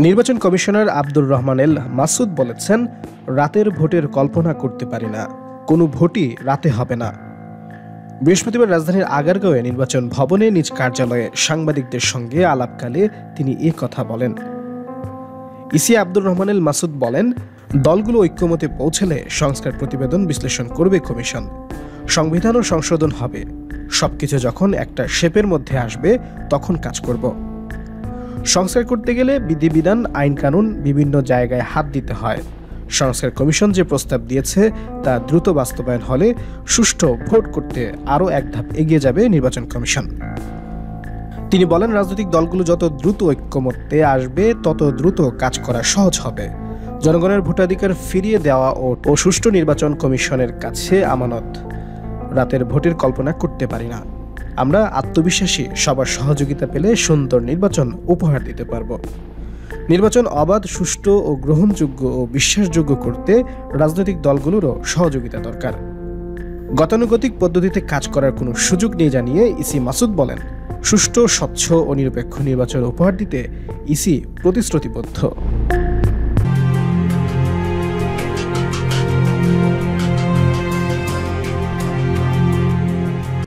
নির্বাচন কমিশনার আব্দুর রহমান এল মাসুদ বলেছেন, রাতের ভোটের কল্পনা করতে পারি না, কোনো ভোটই রাতে হবে না। বৃহস্পতিবার রাজধানীর আগারগাঁওয়ে নির্বাচন ভবনে নিজ কার্যালয়ে সাংবাদিকদের সঙ্গে আলাপকালে তিনি এ কথা বলেন। ইসি আব্দুর রহমান এল মাসুদ বলেন, দলগুলো ঐক্যমতে পৌঁছলে সংস্কার প্রতিবেদন বিশ্লেষণ করবে কমিশন, সংবিধানও সংশোধন হবে, সবকিছু যখন একটা শেপের মধ্যে আসবে তখন কাজ করব। সংস্কার করতে গেলে বিধিবিধান, আইন কানুন বিভিন্ন জায়গায় হাত দিতে হয়। সংস্কার কমিশন যে প্রস্তাব দিয়েছে তা দ্রুত বাস্তবায়ন হলে সুষ্ঠু ভোট করতে আরও এক ধাপ এগিয়ে যাবে নির্বাচন কমিশন। তিনি বলেন, রাজনৈতিক দলগুলো যত দ্রুত ঐক্যমত্যে আসবে তত দ্রুত কাজ করা সহজ হবে। জনগণের ভোটাধিকার ফিরিয়ে দেওয়া ও সুষ্ঠু নির্বাচন কমিশনের কাছে আমানত। রাতের ভোটের কল্পনা করতে পারি না। আমরা আত্মবিশ্বাসী, সবার সহযোগিতা পেলে সুন্দর নির্বাচন উপহার দিতে পারব। নির্বাচন অবাধ, সুষ্ঠু ও গ্রহণযোগ্য ও বিশ্বাসযোগ্য করতে রাজনৈতিক দলগুলোরও সহযোগিতা দরকার। গতানুগতিক পদ্ধতিতে কাজ করার কোনো সুযোগ নেই জানিয়ে ইসি মাসুদ বলেন, সুষ্ঠু, স্বচ্ছ ও নিরপেক্ষ নির্বাচন উপহার দিতে ইসি প্রতিশ্রুতিবদ্ধ।